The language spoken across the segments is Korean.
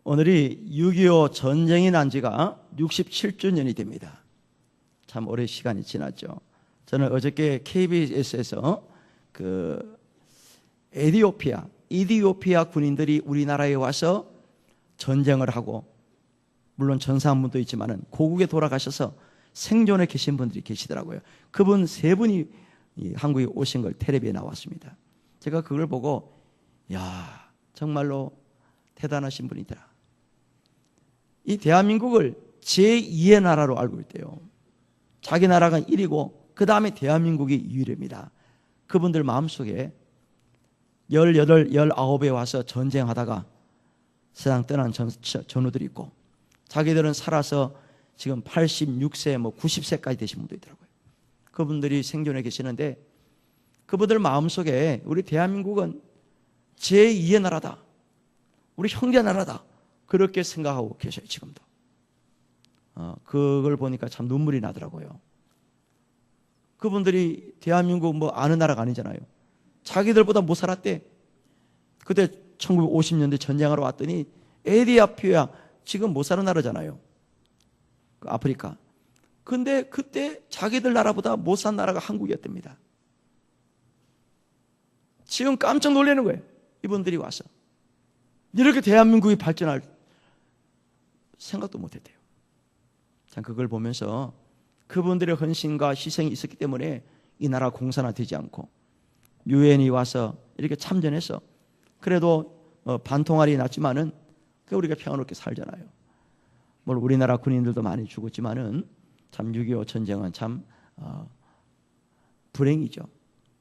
오늘이 6.25 전쟁이 난 지가 67주년이 됩니다. 참 오래 시간이 지났죠. 저는 어저께 KBS에서 이디오피아 군인들이 우리나라에 와서 전쟁을 하고, 물론 전사한 분도 있지만은 고국에 돌아가셔서 생존해 계신 분들이 계시더라고요. 그분 세 분이 한국에 오신 걸 텔레비에 나왔습니다. 제가 그걸 보고 야, 정말로 대단하신 분이더라. 이 대한민국을 제2의 나라로 알고 있대요. 자기 나라가 1위고 그 다음에 대한민국이 2위입니다. 그분들 마음속에 18, 19에 와서 전쟁하다가 세상 떠난 전우들이 있고, 자기들은 살아서 지금 86세, 90세까지 되신 분도 있더라고요. 그분들이 생존해 계시는데, 그분들 마음속에 우리 대한민국은 제2의 나라다, 우리 형제 나라다, 그렇게 생각하고 계셔요. 지금도. 그걸 보니까 참 눈물이 나더라고요. 그분들이 대한민국 아는 나라가 아니잖아요. 자기들보다 못 살았대. 그때 1950년대 전쟁하러 왔더니 에티오피아 지금 못 사는 나라잖아요. 아프리카. 근데 그때 자기들 나라보다 못 산 나라가 한국이었답니다. 지금 깜짝 놀라는 거예요. 이분들이 와서. 이렇게 대한민국이 발전할 생각도 못했대요. 참 그걸 보면서 그분들의 헌신과 희생이 있었기 때문에 이 나라 공산화 되지 않고 유엔이 와서 이렇게 참전해서 그래도 반통알이 났지만은 우리가 평화롭게 살잖아요. 물론 우리나라 군인들도 많이 죽었지만은 참 6.25 전쟁은 참 불행이죠.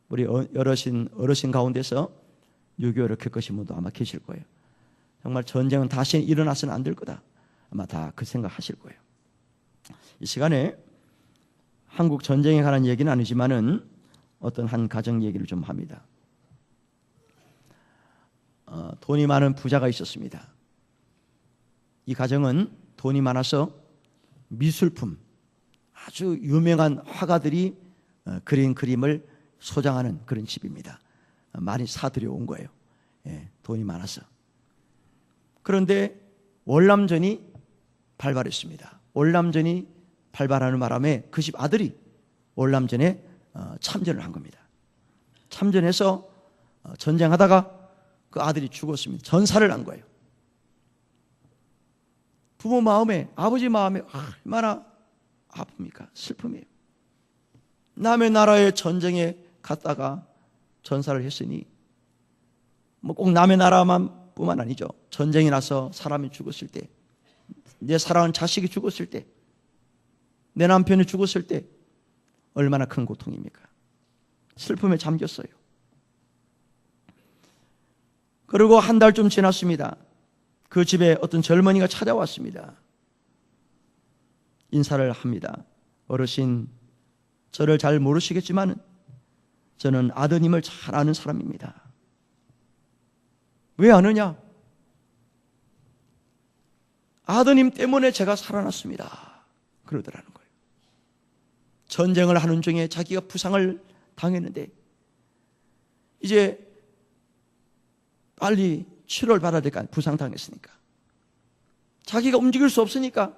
우리 어르신 가운데서 6.25를 겪으신 분도 아마 계실 거예요. 정말 전쟁은 다시 일어나서는 안 될 거다. 아마 다 그 생각하실 거예요. 이 시간에 한국 전쟁에 관한 얘기는 아니지만은 어떤 한 가정 얘기를 좀 합니다. 돈이 많은 부자가 있었습니다. 이 가정은 돈이 많아서 미술품, 아주 유명한 화가들이 그린 그림을 소장하는 그런 집입니다. 많이 사들여온 거예요. 돈이 많아서. 그런데 월남전이 발발했습니다. 월남전이 발발하는 바람에 그 집 아들이 월남전에 참전을 한 겁니다. 참전해서 전쟁하다가 그 아들이 죽었습니다. 전사를 한 거예요. 부모 마음에, 아버지 마음에 얼마나 아픕니까? 슬픔이에요. 남의 나라의 전쟁에 갔다가 전사를 했으니 꼭 남의 나라만 뿐만 아니죠. 전쟁이 나서 사람이 죽었을 때, 내 사랑하는 자식이 죽었을 때, 내 남편이 죽었을 때 얼마나 큰 고통입니까? 슬픔에 잠겼어요. 그리고 한 달쯤 지났습니다. 그 집에 어떤 젊은이가 찾아왔습니다. 인사를 합니다. 어르신, 저를 잘 모르시겠지만 저는 아드님을 잘 아는 사람입니다. 왜 아느냐? 아드님 때문에 제가 살아났습니다. 그러더라는 거예요. 전쟁을 하는 중에 자기가 부상을 당했는데 이제 빨리 치료를 받아야 될 거 아니에요. 부상당했으니까. 자기가 움직일 수 없으니까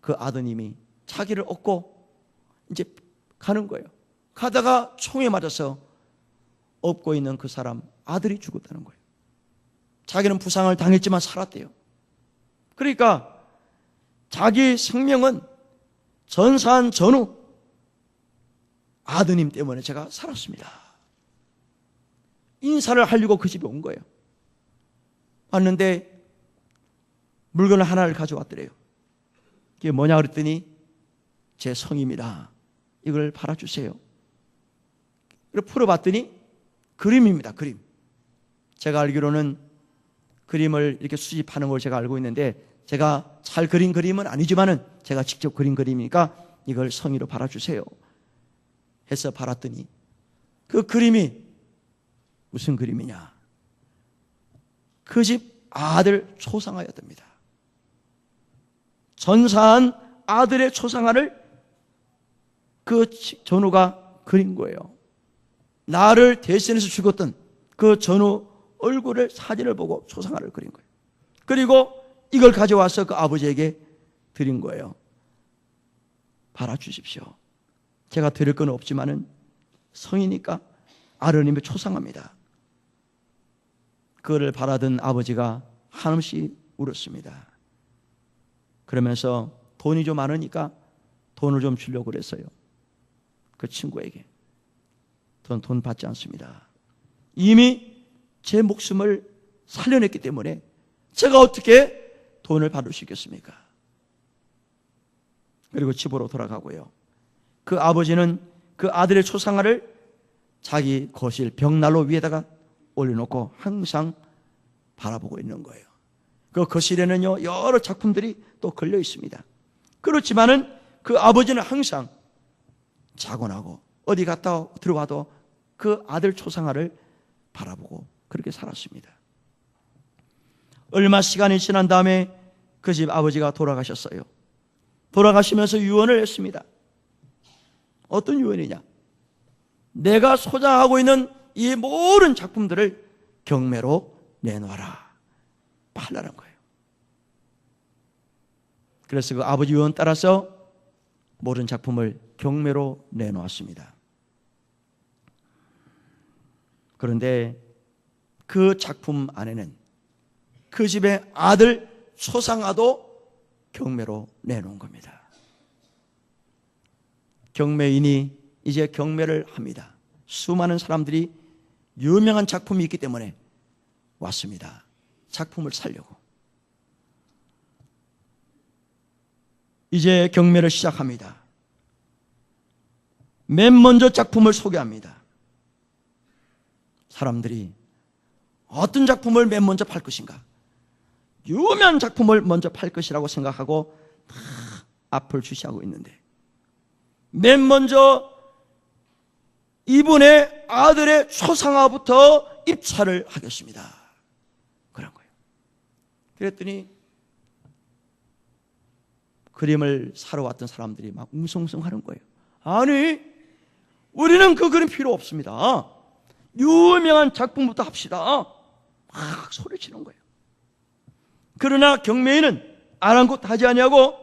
그 아드님이 자기를 업고 이제 가는 거예요. 가다가 총에 맞아서 업고 있는 그 사람 아들이 죽었다는 거예요. 자기는 부상을 당했지만 살았대요. 그러니까 자기 생명은 전사한 전후 아드님 때문에 제가 살았습니다. 인사를 하려고 그 집에 온 거예요. 왔는데 물건을 하나를 가져왔더래요. 그게 뭐냐 그랬더니 제 성입니다. 이걸 팔아주세요. 그래서 풀어봤더니 그림입니다. 그림. 제가 알기로는 그림을 이렇게 수집하는 걸 제가 알고 있는데, 제가 잘 그린 그림은 아니지만은 제가 직접 그린 그림이니까 이걸 성의로 팔아주세요 해서 팔았더니 그 그림이 무슨 그림이냐? 그 집 아들 초상화였답니다. 전사한 아들의 초상화를 그 전우가 그린 거예요. 나를 대신해서 죽었던 그 전우 얼굴을 사진을 보고 초상화를 그린 거예요. 그리고 이걸 가져와서 그 아버지에게 드린 거예요. 받아주십시오. 제가 드릴 건 없지만은 성이니까 아르님의 초상합니다. 그거를 받아든 아버지가 한없이 울었습니다. 그러면서 돈이 좀 많으니까 돈을 좀 주려고 그랬어요. 그 친구에게. 돈 받지 않습니다. 이미 제 목숨을 살려냈기 때문에 제가 어떻게 돈을 받을 수 있겠습니까? 그리고 집으로 돌아가고요. 그 아버지는 그 아들의 초상화를 자기 거실 벽난로 위에다가 올려놓고 항상 바라보고 있는 거예요. 그 거실에는요, 여러 작품들이 또 걸려 있습니다. 그렇지만은 그 아버지는 항상 자고 나고 어디 갔다 들어와도 그 아들 초상화를 바라보고 그렇게 살았습니다. 얼마 시간이 지난 다음에 그 집 아버지가 돌아가셨어요. 돌아가시면서 유언을 했습니다. 어떤 유언이냐? 내가 소장하고 있는 이 모든 작품들을 경매로 내놓아라. 팔라는 거예요. 그래서 그 아버지 유언 따라서 모든 작품을 경매로 내놓았습니다. 그런데 그 작품 안에는 그 집의 아들 초상화도 경매로 내놓은 겁니다. 경매인이 이제 경매를 합니다. 수많은 사람들이 유명한 작품이 있기 때문에 왔습니다. 작품을 사려고. 이제 경매를 시작합니다. 맨 먼저 작품을 소개합니다. 사람들이 어떤 작품을 맨 먼저 팔 것인가? 유명한 작품을 먼저 팔 것이라고 생각하고 다 앞을 주시하고 있는데 맨 먼저 이분의 아들의 초상화부터 입찰을 하겠습니다. 그런 거예요. 그랬더니 그림을 사러 왔던 사람들이 막 웅성웅성 하는 거예요. 아니, 우리는 그 그림 필요 없습니다. 유명한 작품부터 합시다. 막 소리치는 거예요. 그러나 경매인은 아랑곳하지 아니하고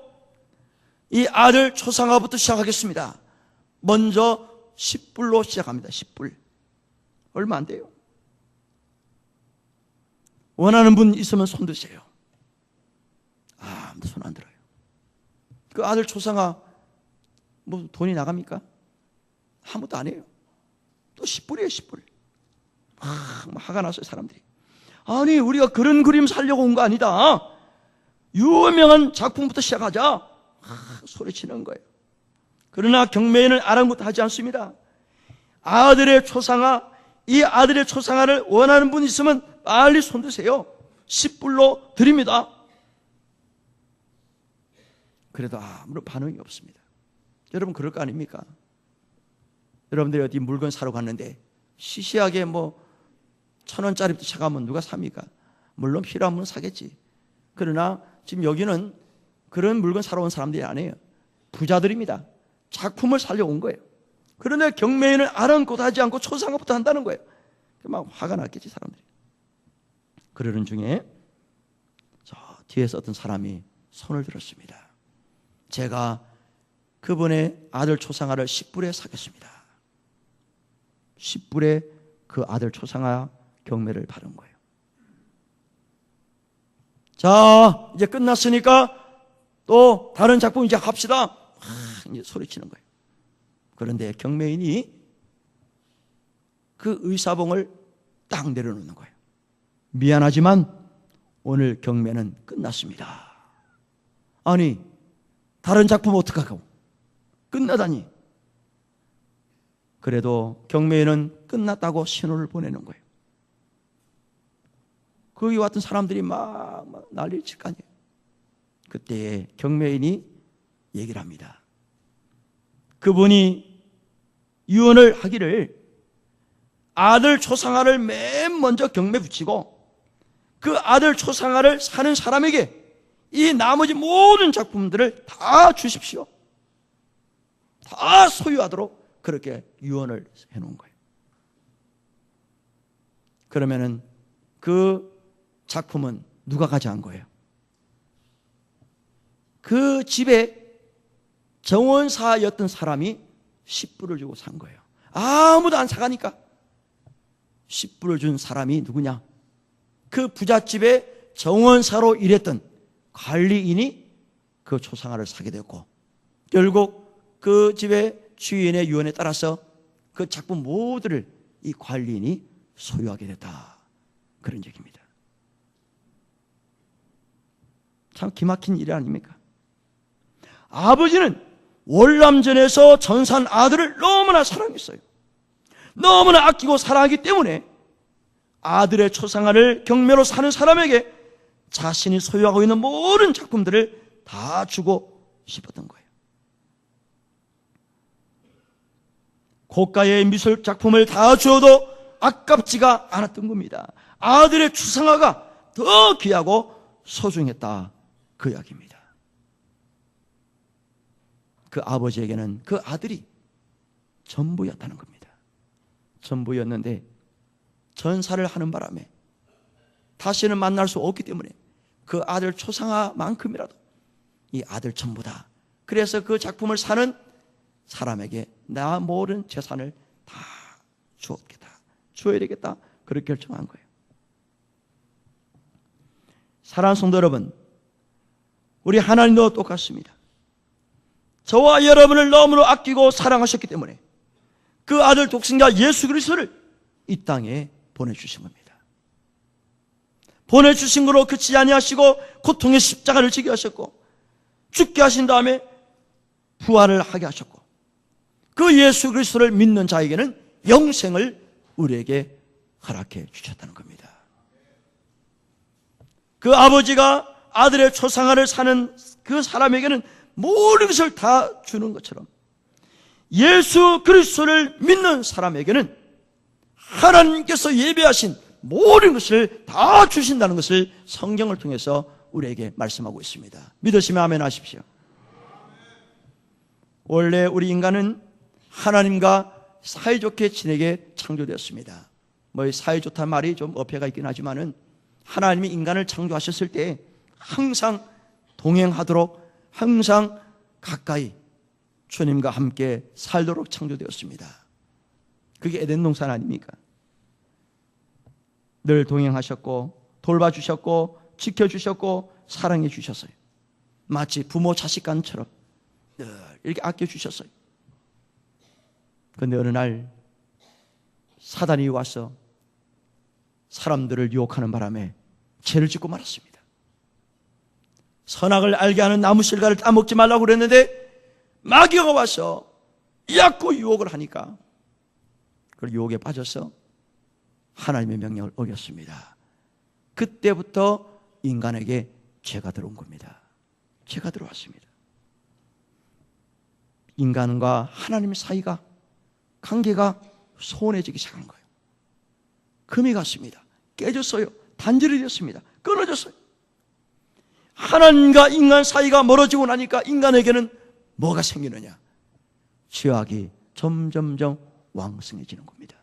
이 아들 초상화부터 시작하겠습니다. 먼저 10불로 시작합니다. 10불. 얼마 안 돼요. 원하는 분 있으면 손 드세요. 아무도 손 안 들어요. 그 아들 초상화 뭐 돈이 나갑니까? 아무도 안 해요. 또 10불이에요. 10불. 화가 났어요. 사람들이. 아니, 우리가 그런 그림 살려고 온 거 아니다. 유명한 작품부터 시작하자. 소리치는 거예요. 그러나 경매인은 아랑곳하지 않습니다. 아들의 초상화, 이 아들의 초상화를 원하는 분 있으면 빨리 손 드세요. 10불로 드립니다. 그래도 아무런 반응이 없습니다. 여러분 그럴 거 아닙니까? 여러분들이 어디 물건 사러 갔는데 시시하게 뭐 1,000원짜리부터 차가면 누가 삽니까? 물론 필요한 분은 사겠지. 그러나 지금 여기는 그런 물건 사러 온 사람들이 아니에요. 부자들입니다. 작품을 살려 온 거예요. 그런데 경매인을 아랑곳하지 않고 초상화부터 한다는 거예요. 막 화가 났겠지 사람들이. 그러는 중에 저 뒤에서 어떤 사람이 손을 들었습니다. 제가 그분의 아들 초상화를 10불에 사겠습니다. 10불에 그 아들 초상화 경매를 받은 거예요. 자, 이제 끝났으니까 또 다른 작품 이제 합시다. 이제 소리치는 거예요. 그런데 경매인이 그 의사봉을 딱 내려놓는 거예요. 미안하지만 오늘 경매는 끝났습니다. 아니, 다른 작품 어떡하고 끝나다니. 그래도 경매인은 끝났다고 신호를 보내는 거예요. 거기 왔던 사람들이 막 난리를 칠 거 아니에요. 그때 경매인이 얘기를 합니다. 그분이 유언을 하기를 아들 초상화를 맨 먼저 경매 붙이고 그 아들 초상화를 사는 사람에게 이 나머지 모든 작품들을 다 주십시오. 다 소유하도록 그렇게 유언을 해놓은 거예요. 그러면은 그 작품은 누가 가져간 거예요? 그 집에 정원사였던 사람이 10불을 주고 산 거예요. 아무도 안 사가니까 10불을 준 사람이 누구냐? 그 부잣집에 정원사로 일했던 관리인이 그 초상화를 사게 되었고, 결국 그 집의 주인의 유언에 따라서 그 작품 모두를 이 관리인이 소유하게 됐다. 그런 얘기입니다. 참 기막힌 일 아닙니까? 아버지는 월남전에서 전사한 아들을 너무나 사랑했어요. 너무나 아끼고 사랑하기 때문에 아들의 초상화를 경매로 사는 사람에게 자신이 소유하고 있는 모든 작품들을 다 주고 싶었던 거예요. 고가의 미술 작품을 다 주어도 아깝지가 않았던 겁니다. 아들의 초상화가 더 귀하고 소중했다, 그 이야기입니다. 그 아버지에게는 그 아들이 전부였다는 겁니다. 전부였는데 전사를 하는 바람에 다시는 만날 수 없기 때문에 그 아들 초상화만큼이라도 이 아들 전부다. 그래서 그 작품을 사는 사람에게 나 모든 재산을 다 주었겠다, 줘야 되겠다, 그렇게 결정한 거예요. 사랑하는 성도 여러분, 우리 하나님도 똑같습니다. 저와 여러분을 너무나 아끼고 사랑하셨기 때문에 그 아들 독생자 예수 그리스도를 이 땅에 보내주신 겁니다. 보내주신 거로 그치지 아니하시고 고통의 십자가를 지게 하셨고 죽게 하신 다음에 부활을 하게 하셨고 그 예수 그리스도를 믿는 자에게는 영생을 우리에게 허락해 주셨다는 겁니다. 그 아버지가 아들의 초상화를 사는 그 사람에게는 모든 것을 다 주는 것처럼 예수 그리스도를 믿는 사람에게는 하나님께서 예배하신 모든 것을 다 주신다는 것을 성경을 통해서 우리에게 말씀하고 있습니다. 믿으시면 아멘 하십시오. 원래 우리 인간은 하나님과 사이좋게 지내게 창조되었습니다. 뭐 사이좋다는 말이 좀 어폐가 있긴 하지만은 하나님이 인간을 창조하셨을 때 항상 동행하도록 항상 가까이 주님과 함께 살도록 창조되었습니다. 그게 에덴 동산 아닙니까? 늘 동행하셨고 돌봐주셨고 지켜주셨고 사랑해 주셨어요. 마치 부모 자식 간처럼 늘 이렇게 아껴주셨어요. 그런데 어느 날 사단이 와서 사람들을 유혹하는 바람에 죄를 짓고 말았습니다. 선악을 알게 하는 나무 실과를 따먹지 말라고 그랬는데 마귀가 와서 자꾸 유혹을 하니까 그 유혹에 빠져서 하나님의 명령을 어겼습니다. 그때부터 인간에게 죄가 들어온 겁니다. 죄가 들어왔습니다. 인간과 하나님 사이가 관계가 소원해지기 시작한 거예요. 금이 갔습니다. 깨졌어요. 단절이 됐습니다. 끊어졌어요. 하나님과 인간 사이가 멀어지고 나니까 인간에게는 뭐가 생기느냐? 죄악이 점점점 왕성해지는 겁니다.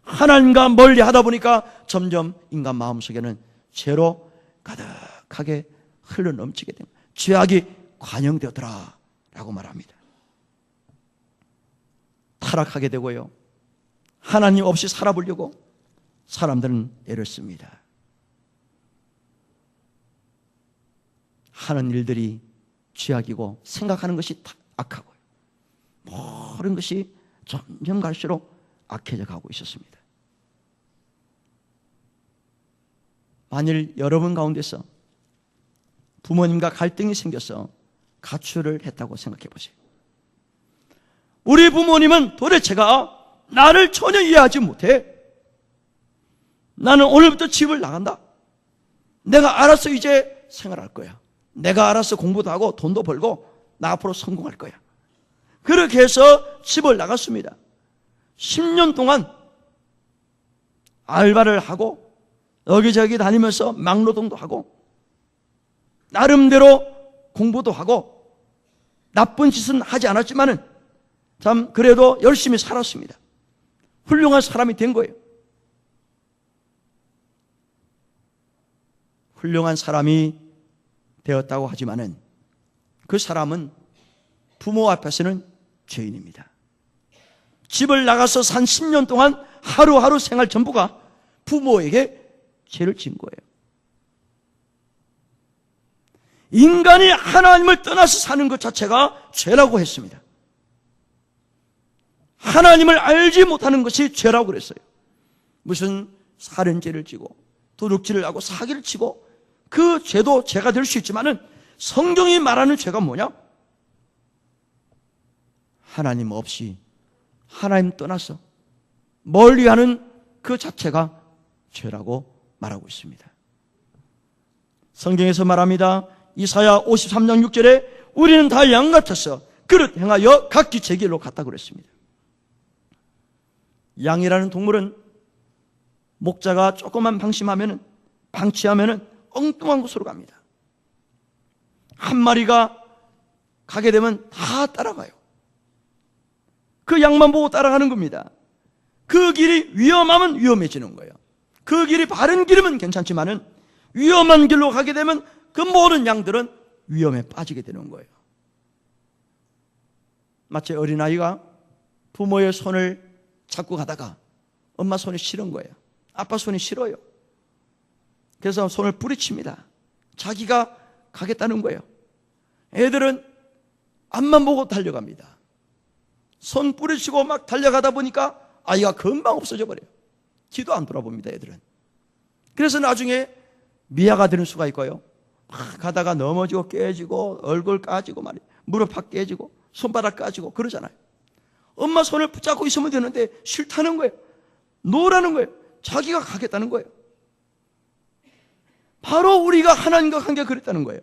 하나님과 멀리 하다 보니까 점점 인간 마음속에는 죄로 가득하게 흘러넘치게 됩니다. 죄악이 관영되더라 라고 말합니다. 타락하게 되고요, 하나님 없이 살아보려고 사람들은 애를 씁니다. 하는 일들이 죄악이고 생각하는 것이 악하고요, 모든 것이 점점 갈수록 악해져 가고 있었습니다. 만일 여러분 가운데서 부모님과 갈등이 생겨서 가출을 했다고 생각해 보세요. 우리 부모님은 도대체가 나를 전혀 이해하지 못해. 나는 오늘부터 집을 나간다. 내가 알아서 이제 생활할 거야. 내가 알아서 공부도 하고 돈도 벌고 나 앞으로 성공할 거야. 그렇게 해서 집을 나갔습니다. 10년 동안 알바를 하고 여기저기 다니면서 막노동도 하고 나름대로 공부도 하고 나쁜 짓은 하지 않았지만은 참 그래도 열심히 살았습니다. 훌륭한 사람이 된 거예요. 훌륭한 사람이 되었다고 하지만은 그 사람은 부모 앞에서는 죄인입니다. 집을 나가서 산 10년 동안 하루하루 생활 전부가 부모에게 죄를 지은 거예요. 인간이 하나님을 떠나서 사는 것 자체가 죄라고 했습니다. 하나님을 알지 못하는 것이 죄라고 그랬어요. 무슨 살인죄를 지고 도둑질을 하고 사기를 치고 그 죄도 죄가 될 수 있지만은 성경이 말하는 죄가 뭐냐? 하나님 없이 하나님 떠나서 멀리하는 그 자체가 죄라고 말하고 있습니다. 성경에서 말합니다. 이사야 53장 6절에 우리는 다 양 같아서 그릇 행하여 각기 제 길로 갔다고 그랬습니다. 양이라는 동물은 목자가 조금만 방치하면은 엉뚱한 곳으로 갑니다. 한 마리가 가게 되면 다 따라가요. 그 양만 보고 따라가는 겁니다. 그 길이 위험하면 위험해지는 거예요. 그 길이 바른 길이면 괜찮지만은 위험한 길로 가게 되면 그 모든 양들은 위험에 빠지게 되는 거예요. 마치 어린아이가 부모의 손을 잡고 가다가 엄마 손이 싫은 거예요. 아빠 손이 싫어요. 그래서 손을 뿌리칩니다. 자기가 가겠다는 거예요. 애들은 앞만 보고 달려갑니다. 손 뿌리치고 막 달려가다 보니까 아이가 금방 없어져 버려요. 뒤도 안 돌아봅니다, 애들은. 그래서 나중에 미아가 되는 수가 있고요. 가다가 넘어지고 깨지고 얼굴 까지고 말이에요. 무릎팍 깨지고 손바닥 까지고 그러잖아요. 엄마 손을 붙잡고 있으면 되는데 싫다는 거예요. 노라는 거예요. 자기가 가겠다는 거예요. 바로 우리가 하나님과 관계가 그랬다는 거예요.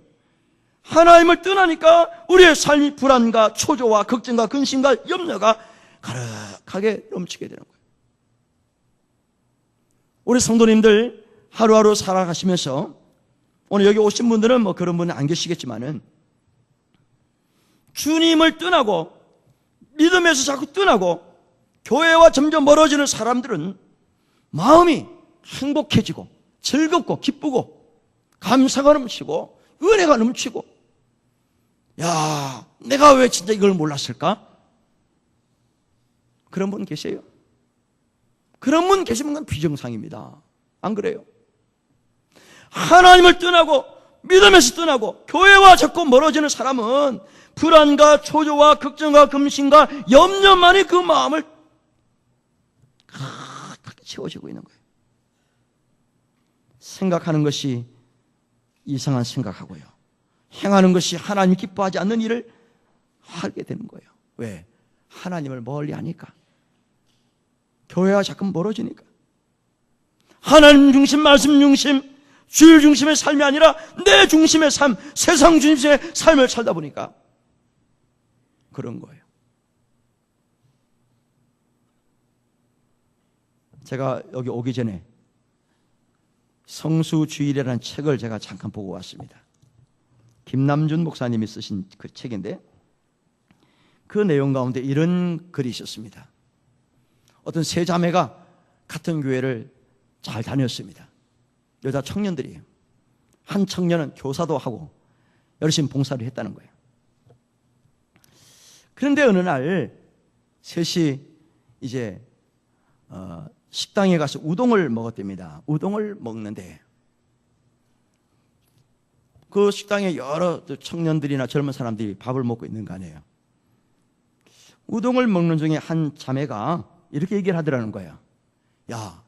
하나님을 떠나니까 우리의 삶이 불안과 초조와 걱정과 근심과 염려가 가득하게 넘치게 되는 거예요. 우리 성도님들 하루하루 살아가시면서 오늘 여기 오신 분들은 뭐 그런 분은 안 계시겠지만은 주님을 떠나고 믿음에서 자꾸 떠나고 교회와 점점 멀어지는 사람들은 마음이 행복해지고 즐겁고 기쁘고 감사가 넘치고 은혜가 넘치고 야, 내가 왜 진짜 이걸 몰랐을까? 그런 분 계세요? 그런 분 계시면 그건 비정상입니다. 안 그래요? 하나님을 떠나고 믿음에서 떠나고 교회와 자꾸 멀어지는 사람은 불안과 초조와 걱정과 금신과 염려만이 그 마음을 가득 채워지고 있는 거예요. 생각하는 것이 이상한 생각하고요. 행하는 것이 하나님 기뻐하지 않는 일을 하게 되는 거예요. 왜? 하나님을 멀리 하니까. 교회와 자꾸 멀어지니까. 하나님 중심, 말씀 중심, 주일 중심의 삶이 아니라 내 중심의 삶, 세상 중심의 삶을 살다 보니까 그런 거예요. 제가 여기 오기 전에 성수주일이라는 책을 제가 잠깐 보고 왔습니다. 김남준 목사님이 쓰신 그 책인데 그 내용 가운데 이런 글이 있었습니다. 어떤 세 자매가 같은 교회를 잘 다녔습니다. 여자 청년들이에요. 한 청년은 교사도 하고 열심히 봉사를 했다는 거예요. 그런데 어느 날 셋이 이제 식당에 가서 우동을 먹었답니다. 우동을 먹는데 그 식당에 여러 청년들이나 젊은 사람들이 밥을 먹고 있는 거 아니에요. 우동을 먹는 중에 한 자매가 이렇게 얘기를 하더라는 거예요. 야,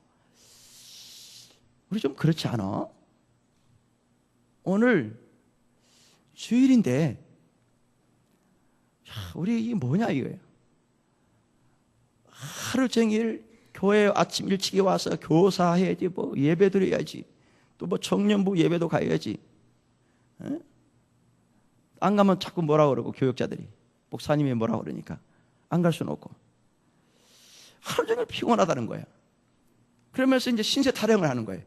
우리 좀 그렇지 않아? 오늘 주일인데 우리 이게 뭐냐 이거예요. 하루 종일 교회 아침 일찍이 와서 교사해야지, 뭐 예배 드려야지, 또 뭐 청년부 예배도 가야지. 에? 안 가면 자꾸 뭐라 그러고 교육자들이 목사님이 뭐라 그러니까 안 갈 수는 없고 하루 종일 피곤하다는 거예요. 그러면서 이제 신세 타령을 하는 거예요.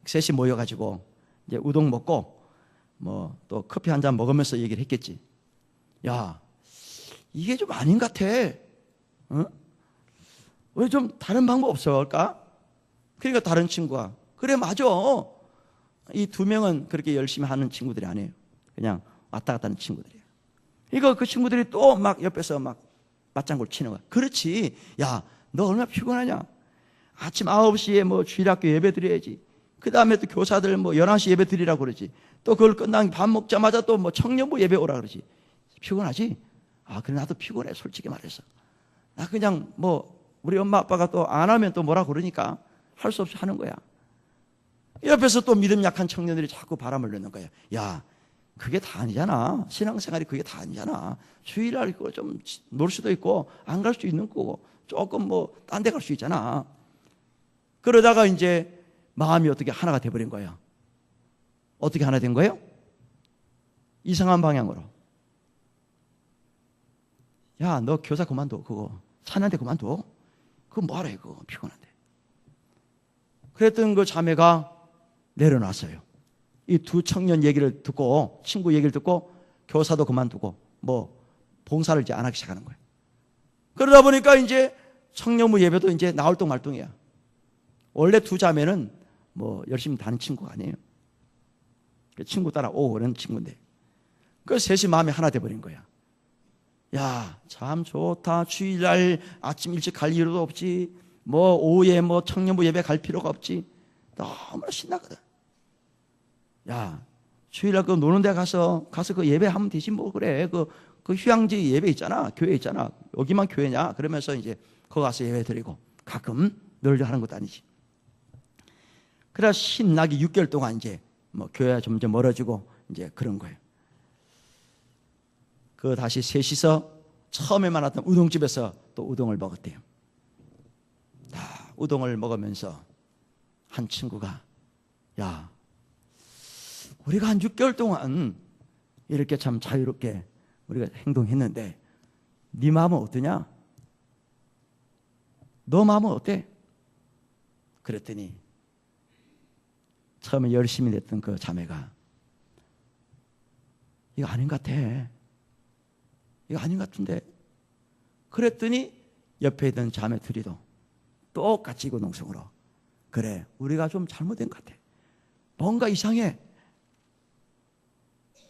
셋이 모여가지고 이제 우동 먹고 뭐 또 커피 한 잔 먹으면서 얘기를 했겠지. 야, 이게 좀 아닌 것 같아. 어? 왜 좀 다른 방법 없을까? 그러니까 다른 친구가 그래 맞아. 이 두 명은 그렇게 열심히 하는 친구들이 아니에요. 그냥 왔다 갔다 하는 친구들이에요. 이거 그 친구들이 또 막 옆에서 막 맞장구를 치는 거야. 그렇지. 야, 너 얼마나 피곤하냐. 아침 9시에 뭐 주일학교 예배 드려야지. 그 다음에 또 교사들 뭐 11시 예배 드리라고 그러지. 또 그걸 끝나고 밥 먹자마자 또 뭐 청년부 예배 오라 그러지. 피곤하지? 아, 그래, 나도 피곤해. 솔직히 말해서. 나 그냥 뭐 우리 엄마 아빠가 또 안 하면 또 뭐라 그러니까 할 수 없이 하는 거야. 옆에서 또 믿음 약한 청년들이 자꾸 바람을 넣는 거야. 야, 그게 다 아니잖아. 신앙생활이 그게 다 아니잖아. 주일날 그거 좀 놀 수도 있고 안 갈 수도 있는 거고 조금 뭐 딴 데 갈 수 있잖아. 그러다가 이제 마음이 어떻게 하나가 돼버린 거야. 어떻게 하나 된 거예요? 이상한 방향으로. 야, 너 교사 그만둬. 그거 찬양대 그만둬. 그거 뭐하러 해. 그거 피곤한데. 그랬던 그 자매가 내려놨어요. 이 두 청년 얘기를 듣고, 친구 얘기를 듣고 교사도 그만두고 뭐 봉사를 이제 안 하기 시작하는 거예요. 그러다 보니까 이제 청년부 예배도 이제 나올 동 말동이야. 원래 두 자매는 뭐 열심히 다니는 친구가 아니에요. 친구 따라 오는 친구인데 그 셋이 마음이 하나 돼버린 거야. 야, 참 좋다. 주일날 아침 일찍 갈 이유도 없지. 뭐 오후에 뭐 청년부 예배 갈 필요가 없지. 너무나 신나거든. 야, 주일날 그 노는 데 가서 그 예배하면 되지 뭐. 그래. 그 휴양지 예배 있잖아. 교회 있잖아. 여기만 교회냐. 그러면서 이제 거기 가서 예배 드리고 가끔 늘 하는 것도 아니지. 그래서 신나게 6개월 동안 이제 뭐 교회가 점점 멀어지고 이제 그런 거예요. 그 다시 셋이서 처음에 만났던 우동집에서 또 우동을 먹었대요. 우동을 먹으면서 한 친구가 야, 우리가 한 6개월 동안 이렇게 참 자유롭게 우리가 행동했는데 네 마음은 어떠냐? 너 마음은 어때? 그랬더니 처음에 열심히 냈던 그 자매가 이거 아닌 것 같아. 이거 아닌 것 같은데. 그랬더니 옆에 있던 자매 둘이도 똑같이 이구동성으로 그래, 우리가 좀 잘못된 것 같아. 뭔가 이상해.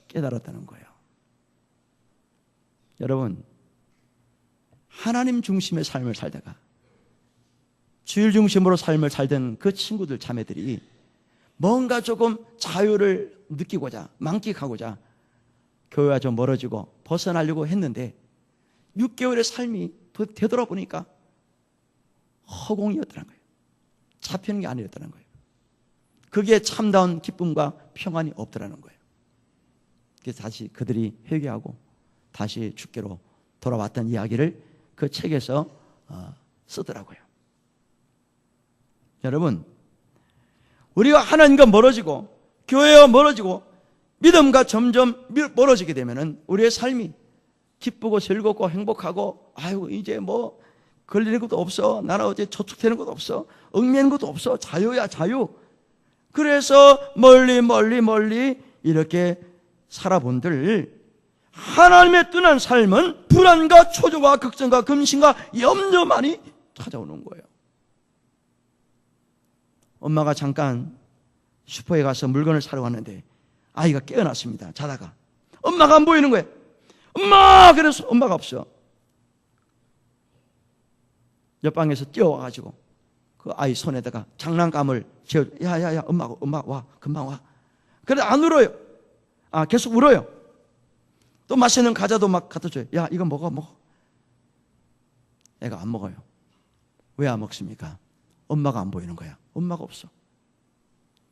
깨달았다는 거예요. 여러분, 하나님 중심의 삶을 살다가 주일 중심으로 삶을 살던 그 친구들, 자매들이 뭔가 조금 자유를 느끼고자, 만끽하고자 교회와 좀 멀어지고 벗어나려고 했는데 6개월의 삶이 되돌아보니까 허공이었다는 거예요. 잡히는 게 아니었다는 거예요. 그게 참다운 기쁨과 평안이 없더라는 거예요. 그래서 다시 그들이 회개하고 다시 주께로 돌아왔던 이야기를 그 책에서 쓰더라고요. 여러분, 우리가 하나님과 멀어지고 교회와 멀어지고 믿음과 점점 멀어지게 되면은 우리의 삶이 기쁘고 즐겁고 행복하고 아유 이제 뭐 걸리는 것도 없어. 나는 어제 저축되는 것도 없어. 얽매는 것도 없어. 자유야 자유. 그래서 멀리 이렇게 살아본들 하나님의 떠난 삶은 불안과 초조와 걱정과 근심과 염려만이 찾아오는 거예요. 엄마가 잠깐 슈퍼에 가서 물건을 사러 갔는데 아이가 깨어났습니다. 자다가 엄마가 안 보이는 거예요. 엄마! 그래서 엄마가 없어. 옆방에서 뛰어와가지고 그 아이 손에다가 장난감을 쥐어, 야야야 엄마 와 금방 와. 그래 안 울어요. 계속 울어요. 또 맛있는 과자도 막 갖다 줘요. 야 이거 먹어. 애가 안 먹어요. 왜 안 먹습니까? 엄마가 안 보이는 거야. 엄마가 없어.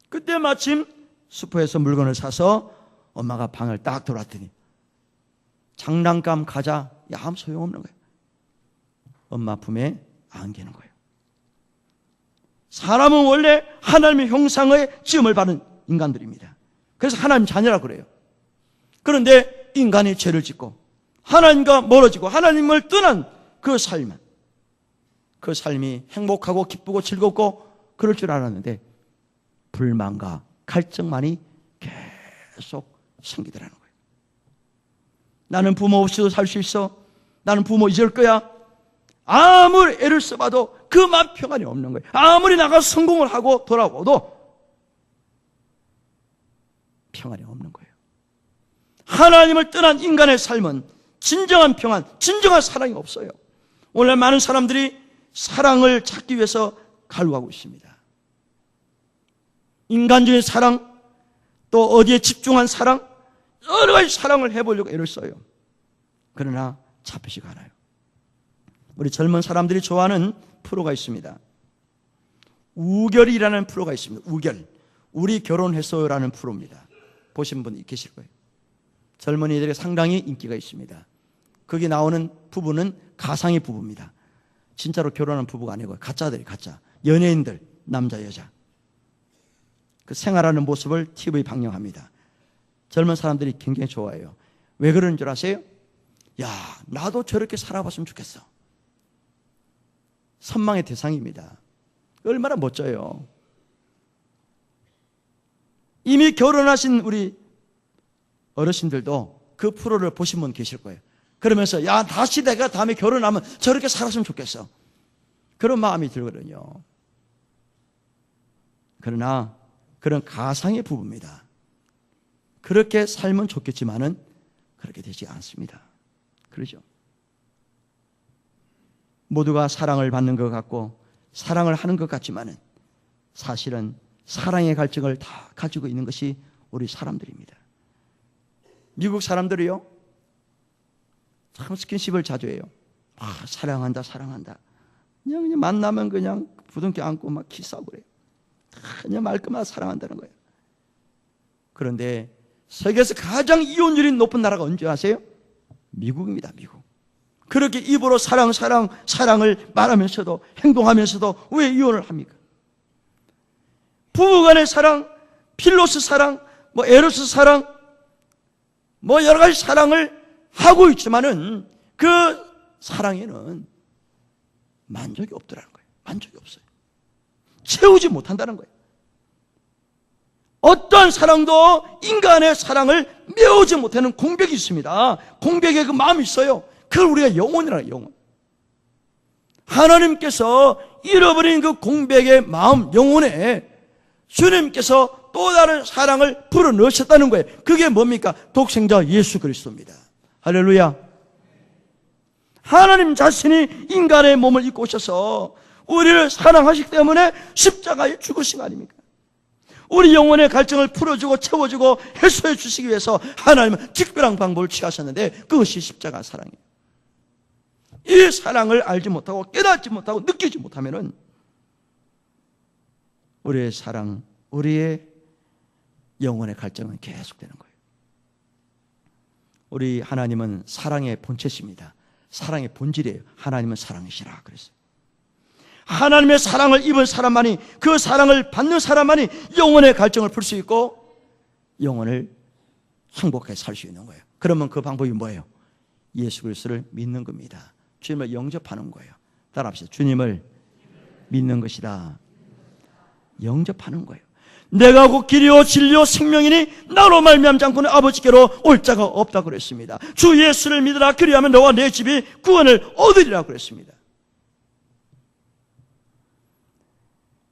그때 마침 슈퍼에서 물건을 사서 엄마가 방을 딱 돌았더니 장난감 과자 아무 소용없는 거예요. 엄마 품에 안기는 거예요. 사람은 원래 하나님의 형상의 지음을 받은 인간들입니다. 그래서 하나님 자녀라고 그래요. 그런데 인간이 죄를 짓고 하나님과 멀어지고 하나님을 떠난 그 삶이 행복하고 기쁘고 즐겁고 그럴 줄 알았는데 불만과 갈증만이 계속 생기더라는 거예요. 나는 부모 없이도 살 수 있어. 나는 부모 잊을 거야. 아무리 애를 써봐도 그 마음 평안이 없는 거예요. 아무리 나가서 성공을 하고 돌아오도 평안이 없는 거예요. 하나님을 떠난 인간의 삶은 진정한 평안, 진정한 사랑이 없어요. 오늘 많은 사람들이 사랑을 찾기 위해서 갈구하고 있습니다. 인간적인 사랑, 또 어디에 집중한 사랑, 여러 가지 사랑을 해보려고 애를 써요. 그러나 잡히지가 않아요. 우리 젊은 사람들이 좋아하는 프로가 있습니다. 우결이라는 프로가 있습니다. 우결. 우리 결혼했어요라는 프로입니다. 보신 분 계실 거예요. 젊은이들에게 상당히 인기가 있습니다. 거기 나오는 부부는 가상의 부부입니다. 진짜로 결혼한 부부가 아니고 가짜들이 가짜. 연예인들, 남자, 여자. 그 생활하는 모습을 TV에 방영합니다. 젊은 사람들이 굉장히 좋아해요. 왜 그러는 줄 아세요? 야, 나도 저렇게 살아봤으면 좋겠어. 선망의 대상입니다. 얼마나 멋져요. 이미 결혼하신 우리 어르신들도 그 프로를 보신 분 계실 거예요. 그러면서 야, 다시 내가 다음에 결혼하면 저렇게 살았으면 좋겠어. 그런 마음이 들거든요. 그러나 그런 가상의 부부입니다. 그렇게 살면 좋겠지만은 그렇게 되지 않습니다. 그러죠. 모두가 사랑을 받는 것 같고 사랑을 하는 것 같지만은 사실은 사랑의 갈증을 다 가지고 있는 것이 우리 사람들입니다. 미국 사람들이요, 참 스킨십을 자주 해요. 사랑한다, 사랑한다. 그냥 만나면 그냥 부둥켜 안고 막 키스하고 그래요. 그냥 말끝마다 사랑한다는 거예요. 그런데 세계에서 가장 이혼율이 높은 나라가 언제 아세요? 미국입니다. 미국. 그렇게 입으로 사랑을 말하면서도 행동하면서도 왜 이혼을 합니까? 부부간의 사랑, 필로스 사랑, 에로스 사랑, 여러 가지 사랑을 하고 있지만은 그 사랑에는 만족이 없더라는 거예요. 만족이 없어요. 채우지 못한다는 거예요. 어떠한 사랑도 인간의 사랑을 메우지 못하는 공백이 있습니다. 공백에 그 마음이 있어요. 그걸 우리가 영혼이라는 영혼. 하나님께서 잃어버린 그 공백의 마음, 영혼에 주님께서 또 다른 사랑을 불어넣으셨다는 거예요. 그게 뭡니까? 독생자 예수 그리스도입니다. 할렐루야. 하나님 자신이 인간의 몸을 입고 오셔서 우리를 사랑하시기 때문에 십자가에 죽으신 거 아닙니까? 우리 영혼의 갈증을 풀어주고 채워주고 해소해 주시기 위해서 하나님은 특별한 방법을 취하셨는데 그것이 십자가 사랑이에요. 이 사랑을 알지 못하고 깨닫지 못하고 느끼지 못하면은 우리의 사랑, 우리의 영혼의 갈증은 계속되는 거예요. 우리 하나님은 사랑의 본체십니다. 사랑의 본질이에요. 하나님은 사랑이시라 그랬어요. 하나님의 사랑을 입은 사람만이, 그 사랑을 받는 사람만이 영혼의 갈증을 풀 수 있고 영혼을 행복하게 살 수 있는 거예요. 그러면 그 방법이 뭐예요? 예수 그리스도를 믿는 겁니다. 주님을 영접하는 거예요. 따라합시다. 주님을 믿는 것이다. 영접하는 거예요. 내가 곧 길이요 진리요 생명이니 나로 말미암지 않고는 아버지께로 올 자가 없다고 그랬습니다. 주 예수를 믿으라. 그리하면 너와 내 집이 구원을 얻으리라고 그랬습니다.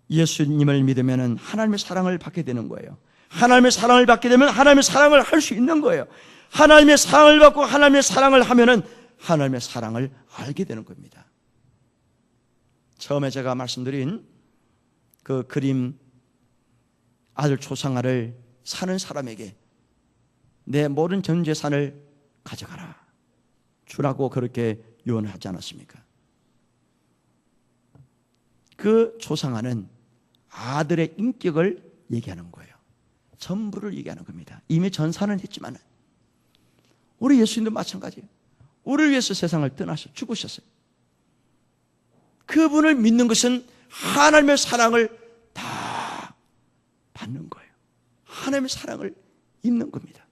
예수님을 믿으면 하나님의 사랑을 받게 되는 거예요. 하나님의 사랑을 받게 되면 하나님의 사랑을 할 수 있는 거예요. 하나님의 사랑을 받고 하나님의 사랑을 하면은 하나님의 사랑을 알게 되는 겁니다. 처음에 제가 말씀드린 그 그림, 아들 초상화를 사는 사람에게 내 모든 전 재산을 가져가라 주라고 그렇게 유언을 하지 않았습니까? 그 초상화는 아들의 인격을 얘기하는 거예요. 전부를 얘기하는 겁니다. 이미 전사는 했지만 우리 예수님도 마찬가지예요. 우리를 위해서 세상을 떠나셔 죽으셨어요. 그분을 믿는 것은 하나님의 사랑을 다 받는 거예요. 하나님의 사랑을 입는 겁니다.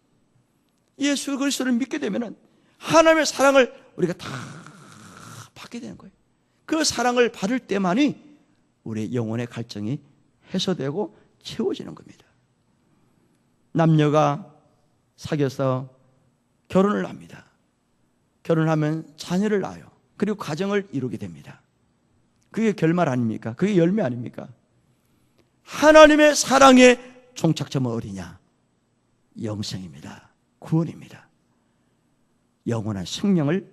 예수 그리스도를 믿게 되면 하나님의 사랑을 우리가 다 받게 되는 거예요. 그 사랑을 받을 때만이 우리의 영혼의 갈증이 해소되고 채워지는 겁니다. 남녀가 사귀어서 결혼을 합니다. 결혼하면 자녀를 낳아요. 그리고 가정을 이루게 됩니다. 그게 결말 아닙니까? 그게 열매 아닙니까? 하나님의 사랑의 종착점은 어디냐? 영생입니다. 구원입니다. 영원한 생명을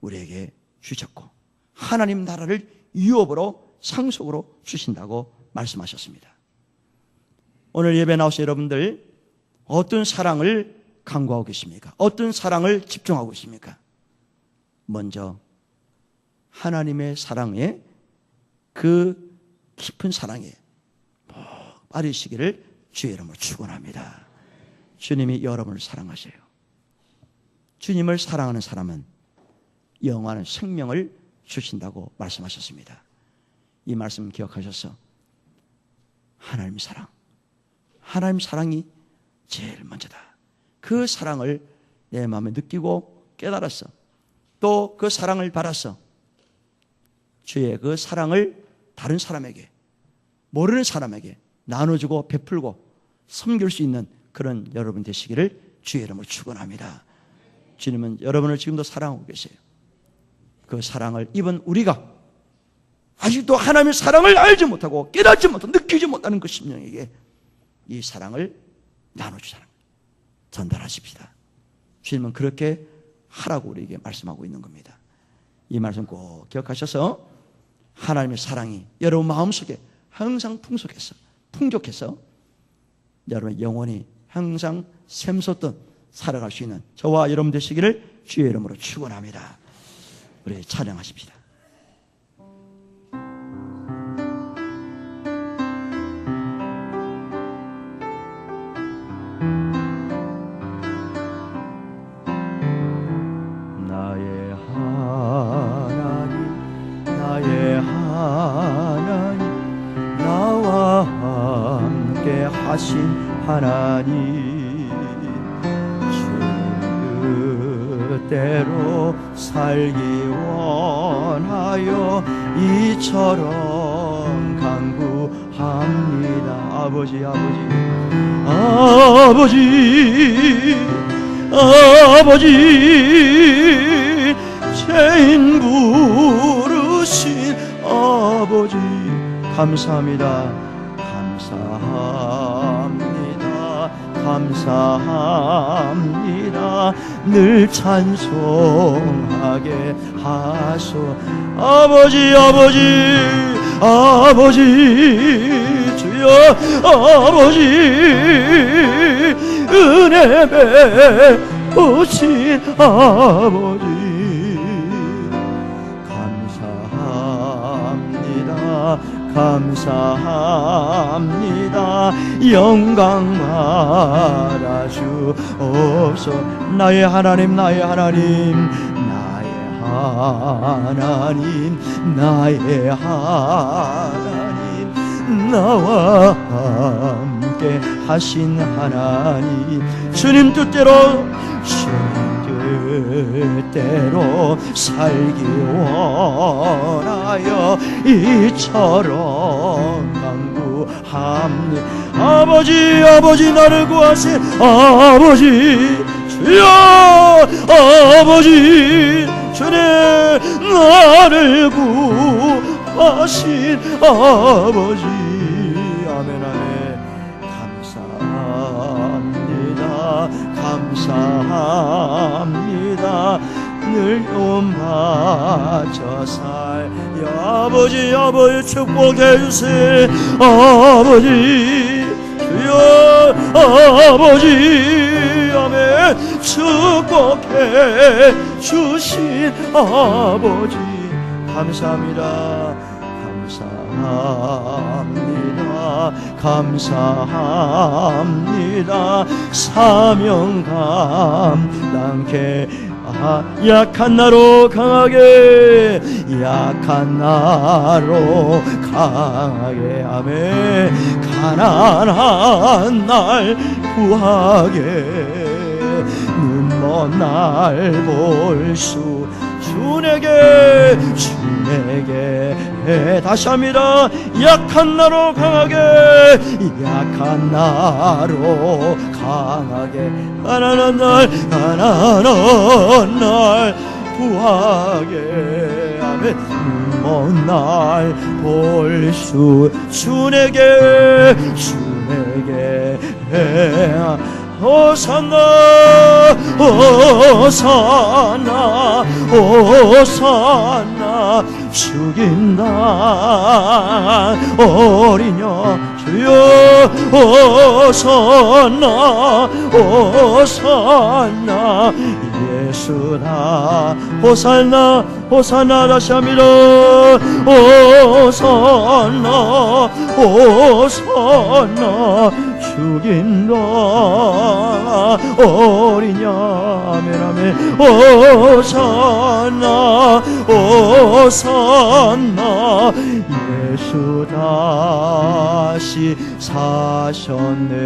우리에게 주셨고 하나님 나라를 유업으로 상속으로 주신다고 말씀하셨습니다. 오늘 예배 나오신 여러분들 어떤 사랑을 간구하고 계십니까? 어떤 사랑을 집중하고 있습니까? 먼저 하나님의 사랑에 그 깊은 사랑에 빠르시기를 주의 이름으로 축원합니다. 주님이 여러분을 사랑하세요. 주님을 사랑하는 사람은 영원한 생명을 주신다고 말씀하셨습니다. 이 말씀 기억하셔서 하나님 사랑이 제일 먼저다. 그 사랑을 내 마음에 느끼고 깨달았어. 또 그 사랑을 받았어. 주의 그 사랑을 다른 사람에게, 모르는 사람에게 나눠주고 베풀고 섬길 수 있는 그런 여러분 되시기를 주의 이름으로 축원합니다. 주님은 여러분을 지금도 사랑하고 계세요. 그 사랑을 입은 우리가 아직도 하나님의 사랑을 알지 못하고 깨닫지 못하고 느끼지 못하는 그 심령에게 이 사랑을 나눠주자는 거예요. 전달하십시다. 주님은 그렇게 하라고 우리에게 말씀하고 있는 겁니다. 이 말씀 꼭 기억하셔서 하나님의 사랑이 여러분 마음속에 항상 풍족해서 여러분 영원히 항상 샘솟던 살아갈 수 있는 저와 여러분 되시기를 주의 이름으로 축원합니다. 우리 찬양하십시다. 나의 하나님 나와 함께 하신 하나님 주 뜻대로 살기 원하여 이처럼 간구합니다. 아버지 죄인 부르신 아버지 감사합니다. 늘 찬송하게 하소. 아버지 주여 아버지 은혜 베푸신 아버지 감사합니다. 영광 받아주옵소. 나의 하나님 나와 함께 하신 하나님 주님 뜻대로 살기 원하여 이처럼 간구합니다. 아버지 나를 구하신 아버지 주여 아버지 주님 나를 구하신 아버지 아멘 감사합니다. 늘 용받쳐 살여 아버지 축복해 주세요. 아버지 주여 아버지 아멘 축복해 주신 아버지 감사합니다. 사명 감당케 약한 나로 강하게 아멘 가난한 날 구하게 눈먼 날 볼 수 주에게 다시 합니다. 약한 나로 강하게 가난한 날 구하게 아멘 먼 날 볼 수 주에게 내게 호산나 호산나 호산나 죽인다 어린 양 주여 호산나 호산나 예수나 호산나 호산나 다시 합니다 호산나 호산나 죽인다 어린 양 아멘 아멘 호산나 호산나 예수 다시 사셨네